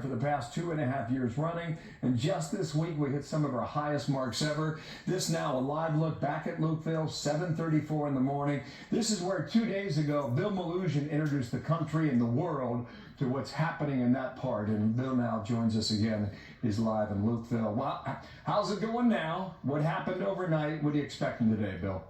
for the past 2.5 years running, and just this week we hit some of our highest marks ever. This now a live look back at Lukeville, 7:34 in the morning. This is where 2 days ago Bill Melugin introduced the country and the world to what's happening in that part, and Bill now joins us again. He's live in Lukeville. Well, how's it going now? What happened overnight? What are you expecting today, Bill?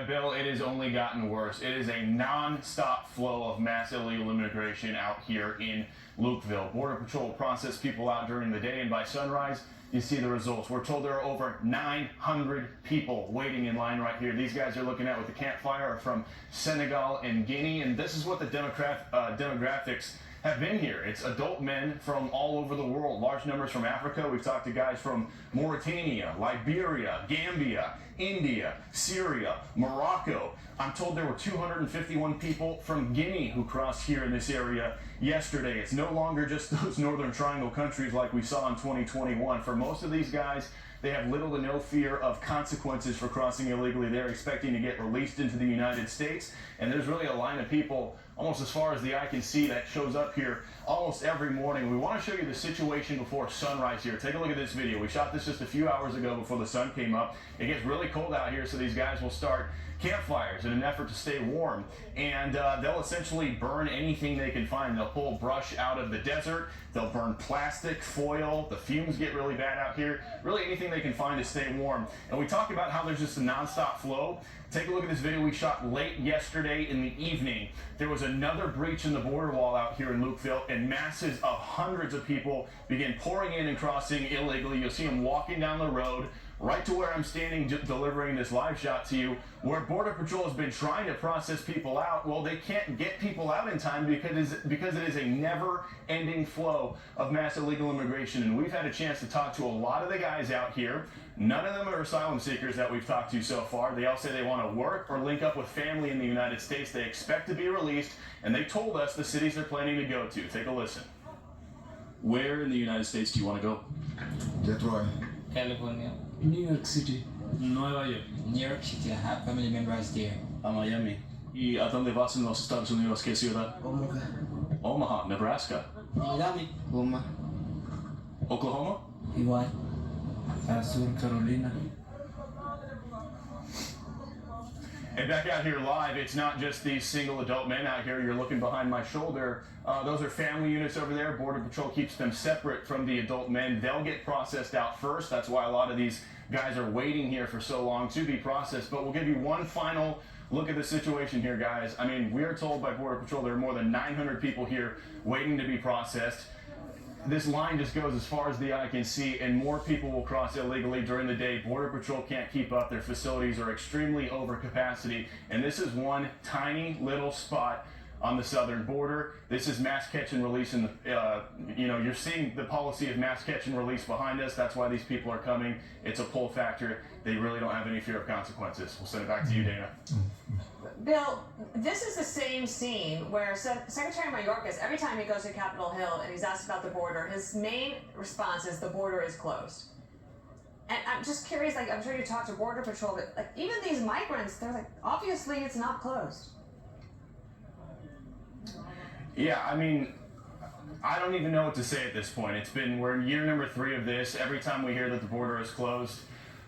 Bill, it has only gotten worse. It is a non-stop flow of mass illegal immigration out here in Lukeville. Border Patrol will process people out during the day, and by sunrise, you see the results. We're told there are over 900 people waiting in line right here. These guys are looking at with the campfire are from Senegal and Guinea, and this is what the demographics have been here. It's adult men from all over the world, large numbers from Africa. We've talked to guys from Mauritania, Liberia, Gambia, India, Syria, Morocco. I'm told there were 251 people from Guinea who crossed here in this area yesterday. It's no longer just those Northern Triangle countries like we saw in 2021. For most of these guys, they have little to no fear of consequences for crossing illegally. They're expecting to get released into the United States, and there's really a line of people almost as far as the eye can see that shows up here almost every morning. We want to show you the situation before sunrise here. Take a look at this video. We shot this just a few hours ago before the sun came up. It gets really cold out here, so these guys will start campfires in an effort to stay warm, and they'll essentially burn anything they can find. They'll pull brush out of the desert, they'll burn plastic, foil, the fumes get really bad out here, really anything they can find to stay warm. And we talk about how there's just a non-stop flow. Take a look at this video we shot late yesterday in the evening. There was another breach in the border wall out here in Lukeville, and masses of hundreds of people began pouring in and crossing illegally. You'll see them walking down the road right to where I'm standing delivering this live shot to you, where Border Patrol has been trying to process people out. Well, they can't get people out in time because it is a never-ending flow of mass illegal immigration. And we've had a chance to talk to a lot of the guys out here. None of them are asylum seekers that we've talked to so far. They all say they want to work or link up with family in the United States. They expect to be released, and they told us the cities they're planning to go to. Take a listen. Where in the United States do you want to go? Detroit. California. New York City. Nueva York. New York City. I have family members there. A Miami. ¿Y a dónde vas en los Estados Unidos? ¿Qué ciudad? Omaha. Omaha, Nebraska. Miami. Omaha. Oklahoma? Igual. Sur Carolina. And back out here live, it's not just these single adult men out here. You're looking behind my shoulder. Those are family units over there. Border Patrol keeps them separate from the adult men. They'll get processed out first. That's why a lot of these guys are waiting here for so long to be processed. But we'll give you one final look at the situation here, guys. I mean, we are told by Border Patrol there are more than 900 people here waiting to be processed. This line just goes as far as the eye can see, and more people will cross illegally during the day. Border Patrol can't keep up. Their facilities are extremely over capacity, and this is one tiny little spot on the southern border. This is mass catch and release, and you're seeing the policy of mass catch and release behind us. That's why these people are coming. It's a pull factor. They really don't have any fear of consequences. We'll send it back to you, Dana. Bill, this is the same scene where Secretary Mayorkas, every time he goes to Capitol Hill and he's asked about the border, his main response is the border is closed. And I'm just curious, like, I'm sure you talked to Border Patrol, but like, even these migrants, they're like, obviously it's not closed. Yeah, I mean, I don't even know what to say at this point. We're in year number 3 of this. Every time we hear that the border is closed,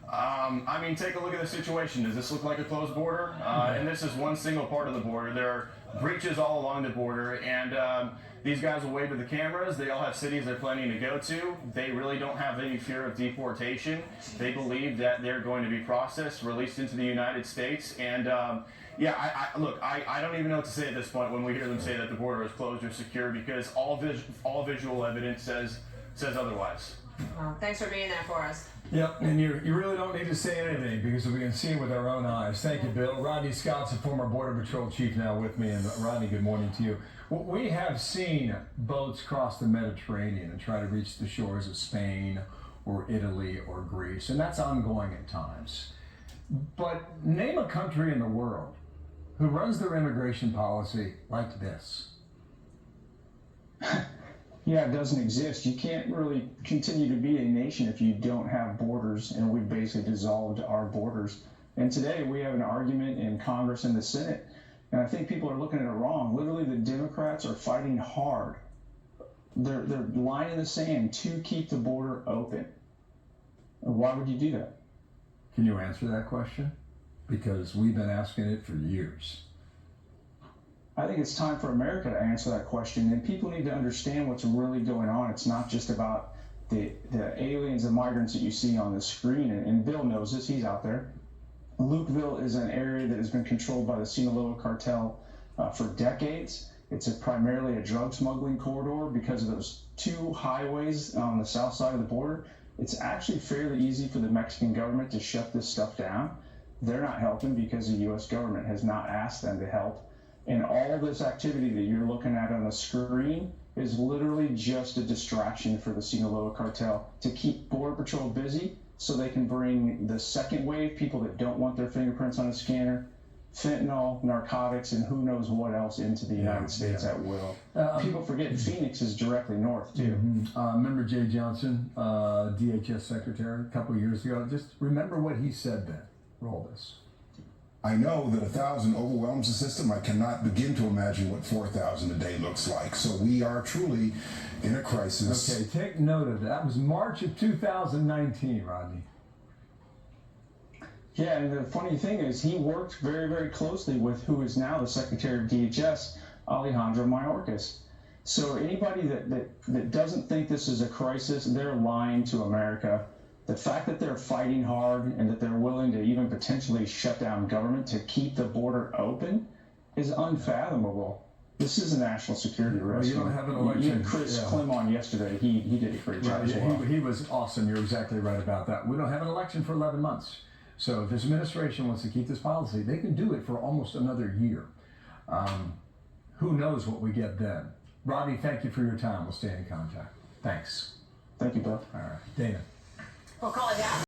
I mean, take a look at the situation. Does this look like a closed border? And this is one single part of the border. There are breaches all along the border, and these guys will wave to the cameras. They all have cities they're planning to go to. They really don't have any fear of deportation. They believe that they're going to be processed, released into the United States, and yeah, I don't even know what to say at this point when we hear them say that the border is closed or secure, because all visual evidence says otherwise. Well, thanks for being there for us. Yep, and you really don't need to say anything because we can see it with our own eyes. Thank you, Bill. Rodney Scott's a former Border Patrol chief now with me, and Rodney, good morning to you. We have seen boats cross the Mediterranean and try to reach the shores of Spain or Italy or Greece, and that's ongoing at times. But name a country in the world who runs their immigration policy like this. Yeah, it doesn't exist. You can't really continue to be a nation if you don't have borders, and we've basically dissolved our borders. And today we have an argument in Congress and the Senate And I think people are looking at it wrong. Literally, the Democrats are fighting hard. They're line in the sand to keep the border open. Why would you do that? Can you answer that question? Because we've been asking it for years. I think it's time for America to answer that question, and people need to understand what's really going on. It's not just about the aliens and migrants that you see on the screen, and Bill knows this, he's out there. Lukeville is an area that has been controlled by the Sinaloa cartel for decades. It's primarily a drug smuggling corridor because of those two highways on the south side of the border. It's actually fairly easy for the Mexican government to shut this stuff down. They're not helping because the U.S. government has not asked them to help. And all this activity that you're looking at on the screen is literally just a distraction for the Sinaloa cartel to keep Border Patrol busy so they can bring the second wave, people that don't want their fingerprints on a scanner, fentanyl, narcotics, and who knows what else into the United States at will. People forget Phoenix is directly north, too. Remember Jay Johnson, DHS secretary, a couple of years ago? Just remember what he said then. Roll this. I know that 1,000 overwhelms the system. I cannot begin to imagine what 4,000 a day looks like. So we are truly in a crisis. Okay, take note of that. That was March of 2019, Rodney. Yeah, and the funny thing is he worked very, very closely with who is now the Secretary of DHS, Alejandro Mayorkas. So anybody that doesn't think this is a crisis, they're lying to America. The fact that they're fighting hard and that they're willing to even potentially shut down government to keep the border open is unfathomable. This is a national security risk. Well, you don't have an election. You had Chris Klim on yesterday. He did a great job as well. He was awesome. You're exactly right about that. We don't have an election for 11 months. So if this administration wants to keep this policy, they can do it for almost another year. Who knows what we get then? Rodney, thank you for your time. We'll stay in contact. Thanks. Thank you, Bill. All right. Dana. We'll call it down.